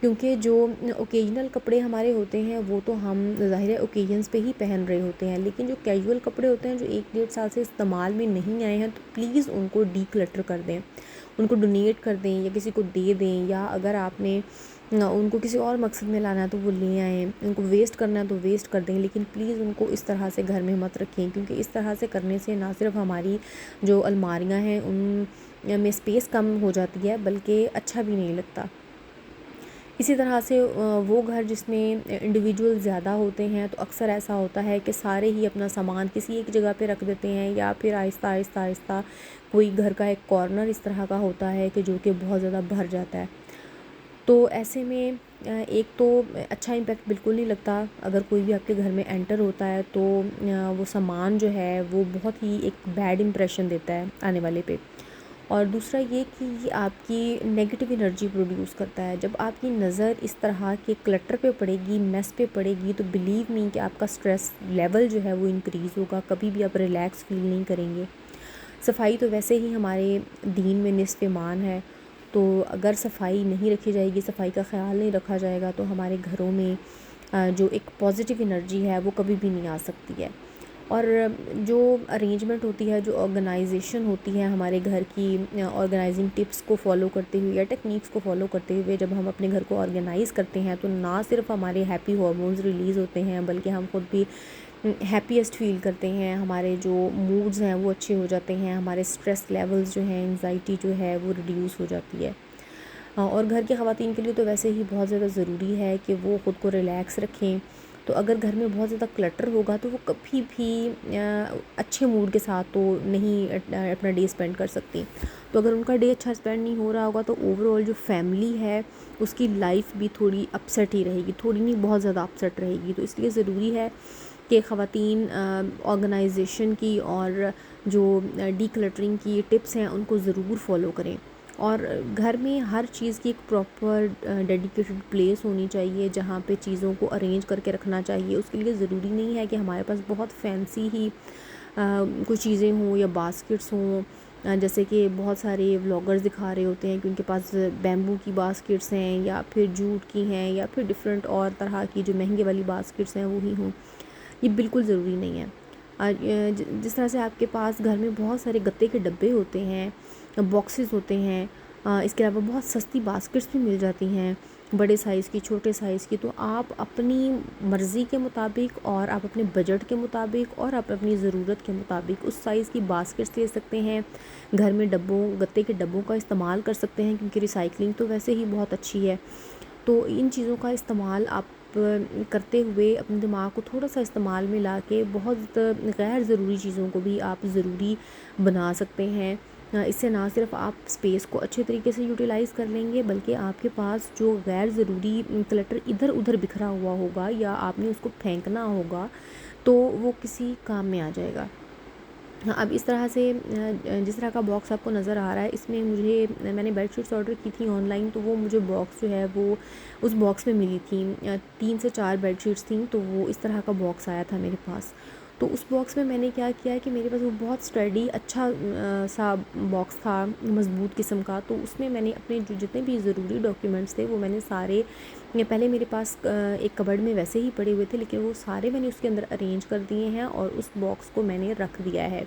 کیونکہ جو اوکیجنل کپڑے ہمارے ہوتے ہیں وہ تو ہم ظاہر ہے اوکیجنس پہ ہی پہن رہے ہوتے ہیں، لیکن جو کیجول کپڑے ہوتے ہیں جو 1-1.5 سال سے استعمال میں نہیں آئے ہیں، تو پلیز ان کو ڈی کلٹر کر دیں، ان کو ڈونیٹ کر دیں یا کسی کو دے دیں، یا اگر آپ نے ان کو کسی اور مقصد میں لانا ہے تو وہ لے آئیں، ان کو ویسٹ کرنا ہے تو ویسٹ کر دیں، لیکن پلیز ان کو اس طرح سے گھر میں مت رکھیں، کیونکہ اس طرح سے کرنے سے نہ صرف ہماری جو الماریاں ہیں ان میں اسپیس کم ہو جاتی ہے، بلکہ اچھا بھی نہیں لگتا۔ اسی طرح سے وہ گھر جس میں انڈیویجول زیادہ ہوتے ہیں تو اکثر ایسا ہوتا ہے کہ سارے ہی اپنا سامان کسی ایک جگہ پہ رکھ دیتے ہیں، یا پھر آہستہ آہستہ آہستہ کوئی گھر کا ایک کارنر اس طرح کا ہوتا ہے کہ جو کہ بہت زیادہ بھر جاتا ہے۔ تو ایسے میں ایک تو اچھا امپیکٹ بالکل نہیں لگتا، اگر کوئی بھی آپ کے گھر میں انٹر ہوتا ہے تو وہ سامان جو ہے وہ بہت ہی ایک بیڈ امپریشن دیتا ہے آنے والے پہ۔ اور دوسرا یہ کہ یہ آپ کی نیگیٹو انرجی پروڈیوس کرتا ہے۔ جب آپ کی نظر اس طرح کے کلٹر پہ پڑے گی، میس پہ پڑے گی، تو بلیو می کہ آپ کا سٹریس لیول جو ہے وہ انکریز ہوگا، کبھی بھی آپ ریلیکس فیل نہیں کریں گے۔ صفائی تو ویسے ہی ہمارے دین میں نصف ایمان ہے، تو اگر صفائی نہیں رکھی جائے گی، صفائی کا خیال نہیں رکھا جائے گا، تو ہمارے گھروں میں جو ایک پازیٹیو انرجی ہے وہ کبھی بھی نہیں آ سکتی ہے۔ اور جو ارینجمنٹ ہوتی ہے، جو آرگنائزیشن ہوتی ہے ہمارے گھر کی، آرگنائزنگ ٹپس کو فالو کرتے ہوئے یا ٹیکنیکس کو فالو کرتے ہوئے جب ہم اپنے گھر کو آرگنائز کرتے ہیں، تو نہ صرف ہمارے ہیپی ہارمونز ریلیز ہوتے ہیں، بلکہ ہم خود بھی ہیپیسٹ فیل کرتے ہیں، ہمارے جو موڈز ہیں وہ اچھے ہو جاتے ہیں، ہمارے سٹریس لیولز جو ہیں، انزائٹی جو ہے وہ ریڈیوس ہو جاتی ہے۔ اور گھر کی خواتین کے لیے تو ویسے ہی بہت زیادہ ضروری ہے کہ وہ خود کو ریلیکس رکھیں۔ تو اگر گھر میں بہت زیادہ کلٹر ہوگا تو وہ کبھی بھی اچھے موڈ کے ساتھ تو نہیں اپنا ڈے اسپینڈ کر سکتی۔ تو اگر ان کا ڈے اچھا اسپینڈ نہیں ہو رہا ہوگا تو اوور آل جو فیملی ہے اس کی لائف بھی تھوڑی اپسیٹ ہی رہے گی، تھوڑی نہیں بہت زیادہ اپسیٹ رہے گی۔ تو اس لیے ضروری ہے کہ خواتین آرگنائزیشن کی اور جو ڈی کلٹرنگ کی ٹپس ہیں ان کو ضرور فالو کریں، اور گھر میں ہر چیز کی ایک پراپر ڈیڈیکیٹڈ پلیس ہونی چاہیے جہاں پہ چیزوں کو ارینج کر کے رکھنا چاہیے۔ اس کے لیے ضروری نہیں ہے کہ ہمارے پاس بہت فینسی ہی کچھ چیزیں ہوں یا باسکٹس ہوں، جیسے کہ بہت سارے ولاگرز دکھا رہے ہوتے ہیں کہ ان کے پاس بیمبو کی باسکٹس ہیں یا پھر جوٹ کی ہیں یا پھر ڈفرینٹ اور طرح کی جو مہنگے والی باسکٹس ہیں وہی ہوں۔ یہ بالکل ضروری نہیں ہے۔ جس طرح سے آپ کے پاس گھر میں بہت سارے گتے کے ڈبے ہوتے ہیں، باکسز ہوتے ہیں، اس کے علاوہ بہت سستی باسکٹس بھی مل جاتی ہیں، بڑے سائز کی، چھوٹے سائز کی، تو آپ اپنی مرضی کے مطابق اور آپ اپنے بجٹ کے مطابق اور آپ اپنی ضرورت کے مطابق اس سائز کی باسکٹس لے سکتے ہیں۔ گھر میں گتے کے ڈبوں کا استعمال کر سکتے ہیں، کیونکہ ریسائکلنگ تو ویسے ہی بہت اچھی ہے۔ تو ان چیزوں کا استعمال آپ کرتے ہوئے اپنے دماغ کو تھوڑا سا استعمال میں لا کے بہت غیر ضروری چیزوں کو بھی آپ ضروری بنا سکتے ہیں۔ اس سے نہ صرف آپ اسپیس کو اچھے طریقے سے یوٹیلائز کر لیں گے، بلکہ آپ کے پاس جو غیر ضروری کلٹر ادھر ادھر بکھرا ہوا ہوگا یا آپ نے اس کو پھینکنا ہوگا تو وہ کسی کام میں آ جائے گا۔ اب اس طرح سے جس طرح کا باکس آپ کو نظر آ رہا ہے، اس میں میں نے بیڈ شیٹس آرڈر کی تھیں آن لائن، تو وہ مجھے باکس جو ہے وہ اس باکس میں ملی تھیں، 3 سے 4 بیڈ شیٹس تھیں، تو وہ اس طرح کا باکس آیا تھا میرے پاس۔ تو اس باکس میں نے کیا کیا ہے کہ میرے پاس وہ بہت اسٹڈی اچھا سا باکس تھا، مضبوط قسم کا، تو اس میں نے اپنے جو جتنے بھی ضروری ڈاکیومنٹس تھے وہ میں نے سارے، پہلے میرے پاس ایک کبرڈ میں ویسے ہی پڑے ہوئے تھے، لیکن وہ سارے میں نے اس کے اندر ارینج کر دیے ہیں اور اس باکس کو میں نے رکھ دیا ہے۔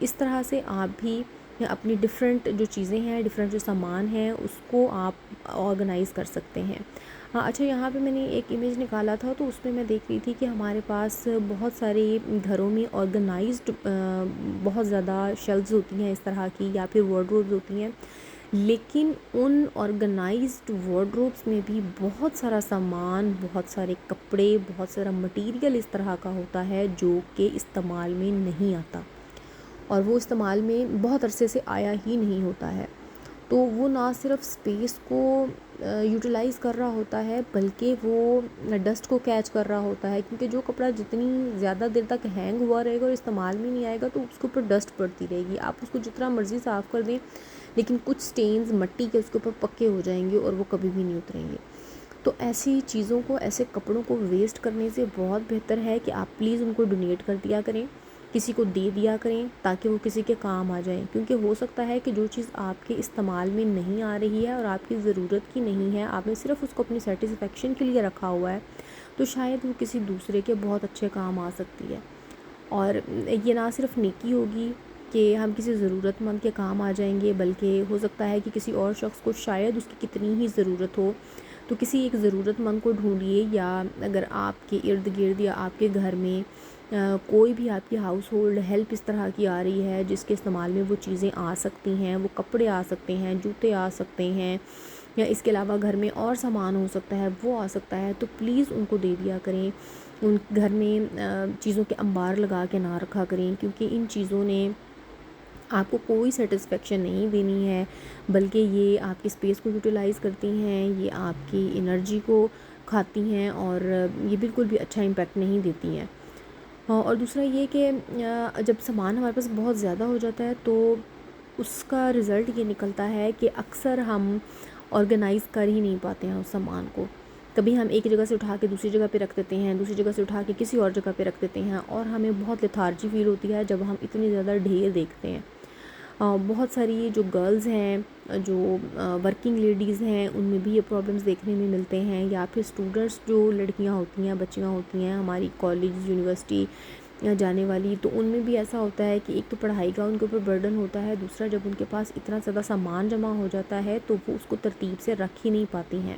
اس طرح سے آپ بھی اپنی ڈفرینٹ جو چیزیں ہیں، ڈفرینٹ جو سامان ہیں، اس کو آپ آرگنائز کر سکتے ہیں۔ اچھا، یہاں پہ میں نے ایک امیج نکالا تھا، تو اس میں میں دیکھ رہی تھی کہ ہمارے پاس بہت سارے گھروں میں آرگنائزڈ بہت زیادہ شیلفز ہوتی ہیں اس طرح کی، یا پھر وارڈروبز ہوتی ہیں، لیکن ان آرگنائزڈ وارڈروبس میں بھی بہت سارا سامان، بہت سارے کپڑے، بہت سارا مٹیریل اس طرح کا ہوتا ہے جو کہ استعمال میں نہیں آتا، اور وہ استعمال میں بہت عرصے سے آیا ہی نہیں ہوتا ہے۔ تو وہ نہ صرف اسپیس کو یوٹیلائز کر رہا ہوتا ہے، بلکہ وہ ڈسٹ کو کیچ کر رہا ہوتا ہے، کیونکہ جو کپڑا جتنی زیادہ دیر تک ہینگ ہوا رہے گا اور استعمال میں نہیں آئے گا تو اس کے اوپر ڈسٹ پڑتی رہے گی، آپ اس کو جتنا مرضی صاف کر دیں، لیکن کچھ سٹینز مٹی کے اس کے اوپر پکے ہو جائیں گے اور وہ کبھی بھی نہیں اتریں گے۔ تو ایسی چیزوں کو، ایسے کپڑوں کو ویسٹ کرنے سے بہت بہتر ہے کہ آپ پلیز ان کو ڈونیٹ کر دیا کریں، کسی کو دے دیا کریں تاکہ وہ کسی کے کام آ جائیں، کیونکہ ہو سکتا ہے کہ جو چیز آپ کے استعمال میں نہیں آ رہی ہے اور آپ کی ضرورت کی نہیں ہے، آپ نے صرف اس کو اپنی سیٹسفیکشن کے لیے رکھا ہوا ہے، تو شاید وہ کسی دوسرے کے بہت اچھے کام آ سکتی ہے۔ اور یہ نہ صرف نیکی ہوگی کہ ہم کسی ضرورت مند کے کام آ جائیں گے، بلکہ ہو سکتا ہے کہ کسی اور شخص کو شاید اس کی کتنی ہی ضرورت ہو، تو کسی ایک ضرورت مند کو ڈھونڈیے، یا اگر آپ کے ارد گرد یا آپ کے گھر میں کوئی بھی آپ کی ہاؤس ہولڈ ہیلپ اس طرح کی آ رہی ہے جس کے استعمال میں وہ چیزیں آ سکتی ہیں، وہ کپڑے آ سکتے ہیں، جوتے آ سکتے ہیں، یا اس کے علاوہ گھر میں اور سامان ہو سکتا ہے وہ آ سکتا ہے، تو پلیز ان کو دے دیا کریں۔ ان گھر میں چیزوں کے انبار لگا کے نہ رکھا کریں، کیونکہ ان چیزوں نے آپ کو کوئی سیٹسفیکشن نہیں دینی ہے، بلکہ یہ آپ کی اسپیس کو یوٹیلائز کرتی ہیں، یہ آپ کی انرجی کو کھاتی ہیں، اور یہ بالکل بھی اچھا امپیکٹ نہیں دیتی ہیں۔ اور دوسرا یہ کہ جب سامان ہمارے پاس بہت زیادہ ہو جاتا ہے تو اس کا رزلٹ یہ نکلتا ہے کہ اکثر ہم آرگنائز کر ہی نہیں پاتے ہیں اس سامان کو۔ کبھی ہم ایک جگہ سے اٹھا کے دوسری جگہ پہ رکھ دیتے ہیں، دوسری جگہ سے اٹھا کے کسی اور جگہ پہ رکھ دیتے ہیں، اور ہمیں بہت لیتھارجی فیل ہوتی ہے جب ہم اتنی زیادہ ڈھیر دیکھتے ہیں۔ بہت ساری جو گرلز ہیں، جو ورکنگ لیڈیز ہیں، ان میں بھی یہ پرابلمس دیکھنے میں ملتے ہیں، یا پھر اسٹوڈنٹس جو لڑکیاں ہوتی ہیں، بچیاں ہوتی ہیں ہماری کالج یونیورسٹی جانے والی، تو ان میں بھی ایسا ہوتا ہے کہ ایک تو پڑھائی کا ان کے اوپر برڈن ہوتا ہے، دوسرا جب ان کے پاس اتنا زیادہ سامان جمع ہو جاتا ہے تو وہ اس کو ترتیب سے رکھ ہی نہیں پاتی ہیں۔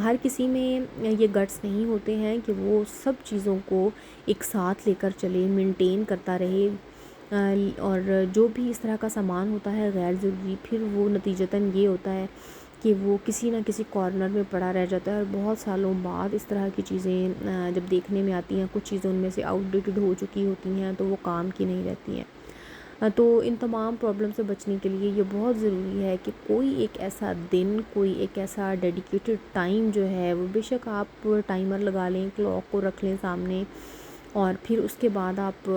ہر کسی میں یہ گٹس نہیں ہوتے ہیں کہ وہ سب چیزوں کو ایک ساتھ لے کر چلے، مینٹین کرتا رہے، اور جو بھی اس طرح کا سامان ہوتا ہے غیر ضروری، پھر وہ نتیجتاً یہ ہوتا ہے کہ وہ کسی نہ کسی کارنر میں پڑا رہ جاتا ہے، اور بہت سالوں بعد اس طرح کی چیزیں جب دیکھنے میں آتی ہیں، کچھ چیزیں ان میں سے آؤٹ ڈیٹڈ ہو چکی ہوتی ہیں تو وہ کام کی نہیں رہتی ہیں۔ تو ان تمام پرابلم سے بچنے کے لیے یہ بہت ضروری ہے کہ کوئی ایک ایسا دن، کوئی ایک ایسا ڈیڈیکیٹڈ ٹائم جو ہے، وہ بے شک آپ ٹائمر لگا لیں، کلاک کو رکھ لیں سامنے، اور پھر اس کے بعد آپ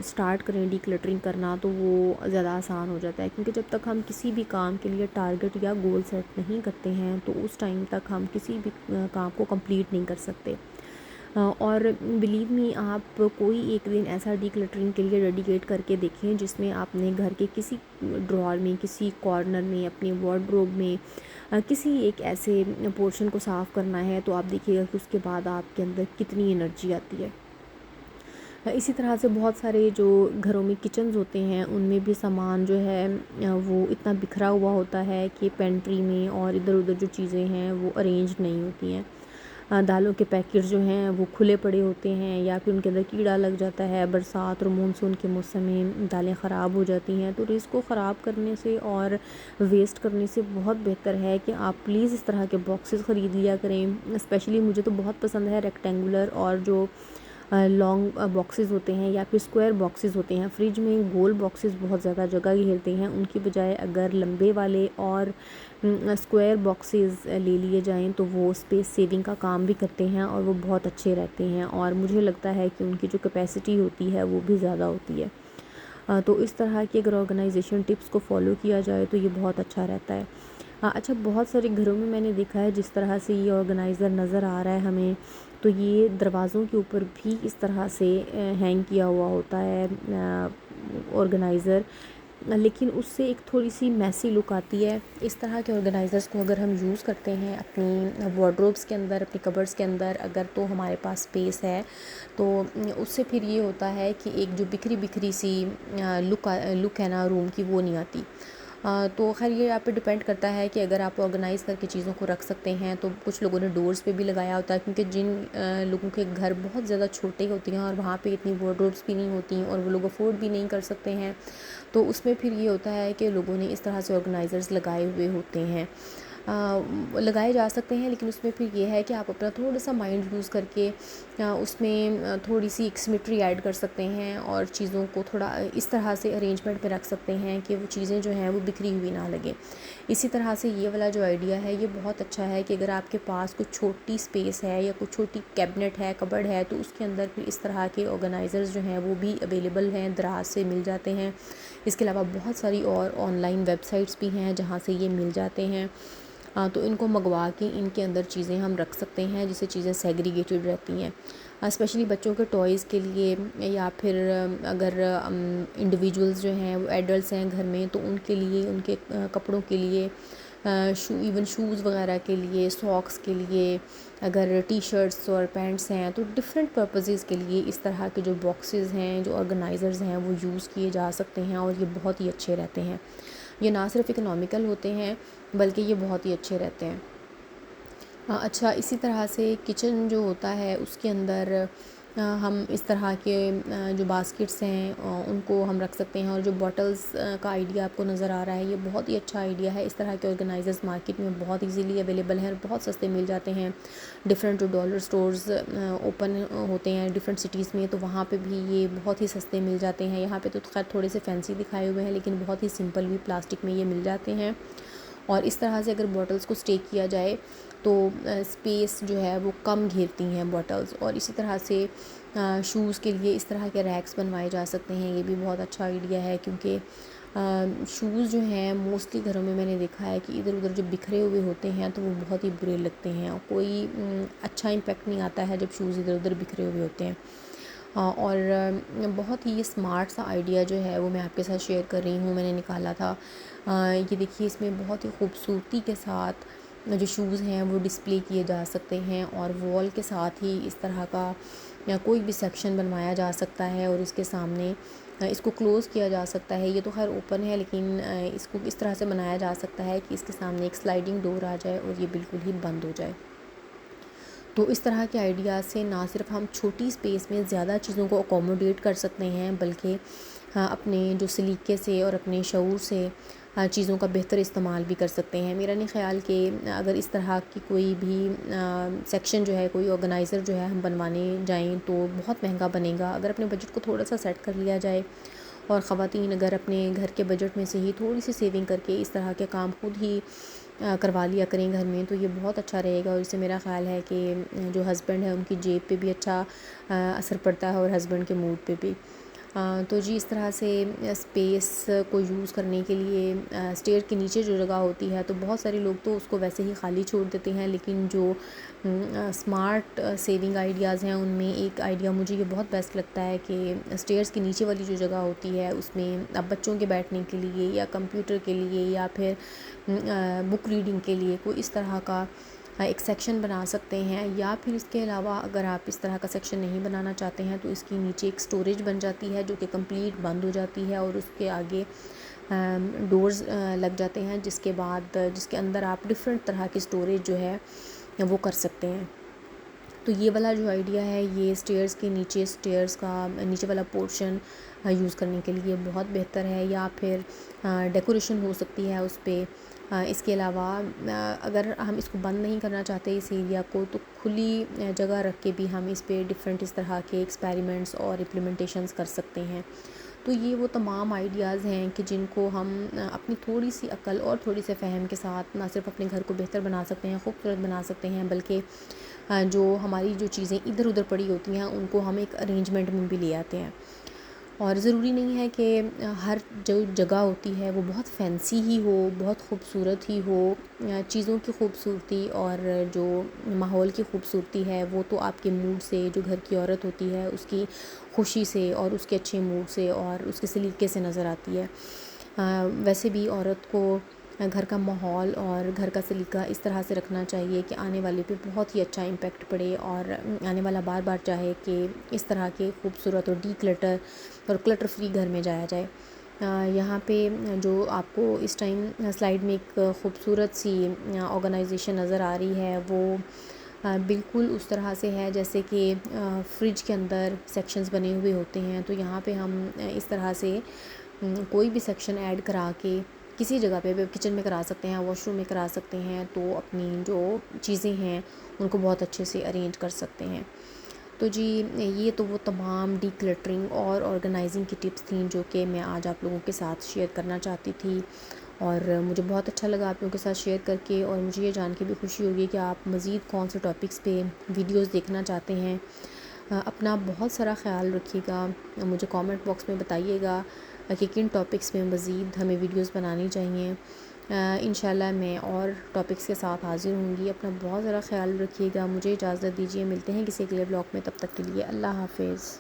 سٹارٹ کریں ڈی کلٹرنگ کرنا، تو وہ زیادہ آسان ہو جاتا ہے، کیونکہ جب تک ہم کسی بھی کام کے لیے ٹارگٹ یا گول سیٹ نہیں کرتے ہیں تو اس ٹائم تک ہم کسی بھی کام کو کمپلیٹ نہیں کر سکتے۔ اور بلیو می، آپ کوئی ایک دن ایسا ڈی کلٹرنگ کے لیے ڈیڈیکیٹ کر کے دیکھیں جس میں آپ نے گھر کے کسی ڈرار میں، کسی کارنر میں، اپنے وارڈروب میں کسی ایک ایسے پورشن کو صاف کرنا ہے، تو آپ دیکھیے گا کہ اس کے بعد آپ کے اندر کتنی انرجی آتی ہے۔ اسی طرح سے بہت سارے جو گھروں میں کچنز ہوتے ہیں ان میں بھی سامان جو ہے وہ اتنا بکھرا ہوا ہوتا ہے کہ پینٹری میں اور ادھر ادھر جو چیزیں ہیں وہ ارینج نہیں ہوتی ہیں۔ دالوں کے پیکٹ جو ہیں وہ کھلے پڑے ہوتے ہیں، یا پھر ان کے اندر کیڑا لگ جاتا ہے، برسات اور مونسون کے موسم میں دالیں خراب ہو جاتی ہیں، تو اس کو خراب کرنے سے اور ویسٹ کرنے سے بہت بہتر ہے کہ آپ پلیز اس طرح کے باکسز خرید لیا کریں۔ اسپیشلی مجھے تو بہت پسند ہے ریکٹینگولر اور جو لانگ باکسز ہوتے ہیں، یا پھر اسکوائر باکسز ہوتے ہیں۔ فریج میں گول باکسز بہت زیادہ جگہ گھیرتے ہیں، ان کی بجائے اگر لمبے والے اور اسکوائر باکسز لے لیے جائیں تو وہ اسپیس سیونگ کا کام بھی کرتے ہیں اور وہ بہت اچھے رہتے ہیں، اور مجھے لگتا ہے کہ ان کی جو کیپیسٹی ہوتی ہے وہ بھی زیادہ ہوتی ہے۔ تو اس طرح کی اگر آرگنائزیشن ٹپس کو فالو کیا جائے تو یہ بہت اچھا رہتا ہے۔ اچھا، بہت سارے گھروں میں نے دیکھا ہے جس طرح سے یہ آرگنائزر نظر آ رہا ہے ہمیں، تو یہ دروازوں کے اوپر بھی اس طرح سے ہینگ کیا ہوا ہوتا ہے آرگنائزر، لیکن اس سے ایک تھوڑی سی میسی لک آتی ہے۔ اس طرح کے آرگنائزرز کو اگر ہم یوز کرتے ہیں اپنی وارڈروبس کے اندر، اپنی کبرڈس کے اندر، اگر تو ہمارے پاس اسپیس ہے، تو اس سے پھر یہ ہوتا ہے کہ ایک جو بکھری بکھری سی لک ہے نا روم کی، وہ نہیں آتی۔ تو خیر یہ آپ پہ ڈپینڈ کرتا ہے کہ اگر آپ آرگنائز کر کے چیزوں کو رکھ سکتے ہیں تو کچھ لوگوں نے ڈورز پہ بھی لگایا ہوتا ہے، کیونکہ جن لوگوں کے گھر بہت زیادہ چھوٹے ہوتے ہیں اور وہاں پہ اتنی وارڈروبس بھی نہیں ہوتی اور وہ لوگ افورڈ بھی نہیں کر سکتے ہیں، تو اس میں پھر یہ ہوتا ہے کہ لوگوں نے اس طرح سے آرگنائزرز لگائے ہوئے ہوتے ہیں۔ لگائے جا سکتے ہیں، لیکن اس میں پھر یہ ہے کہ آپ اپنا تھوڑا سا مائنڈ یوز کر کے اس میں تھوڑی سی ایک سیمیٹری ایڈ کر سکتے ہیں، اور چیزوں کو تھوڑا اس طرح سے ارینجمنٹ میں رکھ سکتے ہیں کہ وہ چیزیں جو ہیں وہ بکھری ہوئی نہ لگیں۔ اسی طرح سے یہ والا جو آئیڈیا ہے یہ بہت اچھا ہے کہ اگر آپ کے پاس کچھ چھوٹی اسپیس ہے یا کچھ چھوٹی کیبنٹ ہے، کبرڈ ہے، تو اس کے اندر پھر اس طرح کے آرگنائزرز جو ہیں وہ بھی اویلیبل ہیں، دراز سے مل جاتے ہیں۔ اس کے علاوہ بہت ساری اور آن لائن ویب سائٹس بھی ہیں جہاں سے یہ مل جاتے ہیں، تو ان کو منگوا کے ان کے اندر چیزیں ہم رکھ سکتے ہیں، جس سے چیزیں سیگریگیٹڈ رہتی ہیں۔ اسپیشلی بچوں کے ٹوائز کے لیے، یا پھر اگر انڈیویجولز جو ہیں وہ ایڈلٹس ہیں گھر میں تو ان کے لیے، ان کے کپڑوں کے لیے، ایون شوز وغیرہ کے لیے، ساکس کے لیے، اگر ٹی شرٹس اور پینٹس ہیں تو ڈفرینٹ پرپزز کے لیے اس طرح کے جو باکسز ہیں، جو آرگنائزرز ہیں وہ یوز کیے جا سکتے ہیں، اور یہ بہت ہی اچھے رہتے ہیں۔ یہ نہ صرف اکنامیکل ہوتے ہیں بلکہ یہ بہت ہی اچھے رہتے ہیں۔ اچھا، اسی طرح سے کچن جو ہوتا ہے اس کے اندر ہم اس طرح کے جو باسکٹس ہیں ان کو ہم رکھ سکتے ہیں، اور جو بوٹلز کا آئیڈیا آپ کو نظر آ رہا ہے یہ بہت ہی اچھا آئیڈیا ہے۔ اس طرح کے آرگنائزرز مارکیٹ میں بہت ایزیلی اویلیبل ہیں اور بہت سستے مل جاتے ہیں۔ ڈفرینٹ جو ڈالر سٹورز اوپن ہوتے ہیں ڈفرینٹ سٹیز میں، تو وہاں پہ بھی یہ بہت ہی سستے مل جاتے ہیں۔ یہاں پہ تو خیر تھوڑے سے فینسی دکھائے ہوئے ہیں لیکن بہت ہی سمپل بھی پلاسٹک میں یہ مل جاتے ہیں۔ اور اس طرح سے اگر بوٹلز کو اسٹیک کیا جائے تو اسپیس جو ہے وہ کم گھیرتی ہیں بوٹلز۔ اور اسی طرح سے شوز کے لیے اس طرح کے ریکس بنوائے جا سکتے ہیں، یہ بھی بہت اچھا آئیڈیا ہے، کیونکہ شوز جو ہیں موسٹلی گھروں میں میں نے دیکھا ہے کہ ادھر ادھر جو بکھرے ہوئے ہوتے ہیں تو وہ بہت ہی برے لگتے ہیں، اور کوئی اچھا امپیکٹ نہیں آتا ہے جب شوز ادھر ادھر بکھرے ہوئے ہوتے ہیں۔ اور بہت ہی اسمارٹ سا آئیڈیا جو ہے وہ میں آپ کے ساتھ شیئر کر رہی ہوں، میں نے نکالا تھا۔ یہ دیکھیے اس میں بہت ہی خوبصورتی کے ساتھ جو شوز ہیں وہ ڈسپلے کیے جا سکتے ہیں، اور وال کے ساتھ ہی اس طرح کا یا کوئی بھی سیکشن بنوایا جا سکتا ہے، اور اس کے سامنے اس کو کلوز کیا جا سکتا ہے۔ یہ تو خیر اوپن ہے لیکن اس کو اس طرح سے بنایا جا سکتا ہے کہ اس کے سامنے ایک سلائڈنگ ڈور آ جائے اور یہ بالکل ہی بند ہو جائے۔ تو اس طرح کے آئیڈیاز سے نہ صرف ہم چھوٹی اسپیس میں زیادہ چیزوں کو اکوموڈیٹ کر سکتے ہیں بلکہ اپنے جو سلیقے سے اور اپنے شعور سے چیزوں کا بہتر استعمال بھی کر سکتے ہیں۔ میرا نہیں خیال کہ اگر اس طرح کی کوئی بھی سیکشن جو ہے، کوئی آرگنائزر جو ہے ہم بنوانے جائیں تو بہت مہنگا بنے گا۔ اگر اپنے بجٹ کو تھوڑا سا سیٹ کر لیا جائے اور خواتین اگر اپنے گھر کے بجٹ میں سے ہی تھوڑی سی سیونگ کر کے اس طرح کے کام خود ہی کروا لیا کریں گھر میں تو یہ بہت اچھا رہے گا، اور اس سے میرا خیال ہے کہ جو ہسبینڈ ہے ان کی جیب پہ بھی اچھا اثر پڑتا ہے اور ہسبینڈ کے موڈ پہ بھی۔ تو جی اس طرح سے اسپیس کو یوز کرنے کے لیے اسٹیئر کے نیچے جو جگہ ہوتی ہے تو بہت سارے لوگ تو اس کو ویسے ہی خالی چھوڑ دیتے ہیں، لیکن جو اسمارٹ سیونگ آئیڈیاز ہیں ان میں ایک آئیڈیا مجھے یہ بہت بیسٹ لگتا ہے کہ اسٹیئرس کے نیچے والی جو جگہ ہوتی ہے اس میں اب بچوں کے بیٹھنے کے لیے یا کمپیوٹر کے لیے یا پھر بک ریڈنگ کے لیے کوئی اس طرح کا ایک سیکشن بنا سکتے ہیں، یا پھر اس کے علاوہ اگر آپ اس طرح کا سیکشن نہیں بنانا چاہتے ہیں تو اس کی نیچے ایک سٹوریج بن جاتی ہے جو کہ کمپلیٹ بند ہو جاتی ہے، اور اس کے آگے ڈورز لگ جاتے ہیں جس کے اندر آپ ڈفرینٹ طرح کی سٹوریج جو ہے وہ کر سکتے ہیں۔ تو یہ والا جو آئیڈیا ہے یہ سٹیئرز کے نیچے، سٹیئرز کا نیچے والا پورشن یوز کرنے کے لیے بہت بہتر ہے، یا پھر ڈیکوریشن ہو سکتی ہے اس پہ۔ اس کے علاوہ اگر ہم اس کو بند نہیں کرنا چاہتے اس ایریا کو تو کھلی جگہ رکھ کے بھی ہم اس پہ ڈفرینٹ اس طرح کے ایکسپیریمنٹس اور امپلیمنٹیشنز کر سکتے ہیں۔ تو یہ وہ تمام آئیڈیاز ہیں کہ جن کو ہم اپنی تھوڑی سی عقل اور تھوڑی سے فہم کے ساتھ نہ صرف اپنے گھر کو بہتر بنا سکتے ہیں، خوبصورت بنا سکتے ہیں، بلکہ جو ہماری جو چیزیں ادھر ادھر پڑی ہوتی ہیں ان کو ہم ایک ارینجمنٹ میں بھی لے آتے ہیں۔ اور ضروری نہیں ہے کہ ہر جو جگہ ہوتی ہے وہ بہت فینسی ہی ہو، بہت خوبصورت ہی ہو۔ چیزوں کی خوبصورتی اور جو ماحول کی خوبصورتی ہے وہ تو آپ کے موڈ سے، جو گھر کی عورت ہوتی ہے اس کی خوشی سے اور اس کے اچھے موڈ سے اور اس کے سلیقے سے نظر آتی ہے۔ ویسے بھی عورت کو گھر کا ماحول اور گھر کا سلیقہ اس طرح سے رکھنا چاہیے کہ آنے والے پہ بہت ہی اچھا امپیکٹ پڑے، اور آنے والا بار بار چاہے کہ اس طرح کے خوبصورت اور ڈی کلٹر اور کلٹر فری گھر میں جایا جائے۔ یہاں پہ جو آپ کو اس ٹائم سلائیڈ میں ایک خوبصورت سی آرگنائزیشن نظر آ رہی ہے وہ بالکل اس طرح سے ہے جیسے کہ فریج کے اندر سیکشنز بنے ہوئے ہوتے ہیں، تو یہاں پہ ہم اس طرح سے کوئی بھی سیکشن ایڈ کرا کے کسی جگہ پہ کچن میں کرا سکتے ہیں، واش روم میں کرا سکتے ہیں، تو اپنی جو چیزیں ہیں ان کو بہت اچھے سے ارینج کر سکتے ہیں۔ تو جی یہ تو وہ تمام ڈی کلٹرنگ اور آرگنائزنگ کی ٹپس تھیں جو کہ میں آج آپ لوگوں کے ساتھ شیئر کرنا چاہتی تھی، اور مجھے بہت اچھا لگا آپ لوگوں کے ساتھ شیئر کر کے، اور مجھے یہ جان کے بھی خوشی ہوگی کہ آپ مزید کون سے ٹاپکس پہ ویڈیوز دیکھنا چاہتے ہیں۔ اپنا بہت سارا خیال رکھیے گا، مجھے کامنٹ باکس میں بتائیے گا کہ کن ٹاپکس میں مزید ہمیں ویڈیوز بنانی چاہیے، انشاءاللہ میں اور ٹاپکس کے ساتھ حاضر ہوں گی. اپنا بہت ذرا خیال رکھیے گا. مجھے اجازت دیجیے, ملتے ہیں کسی اگلے بلاگ میں. تب تک کے لیے اللہ حافظ.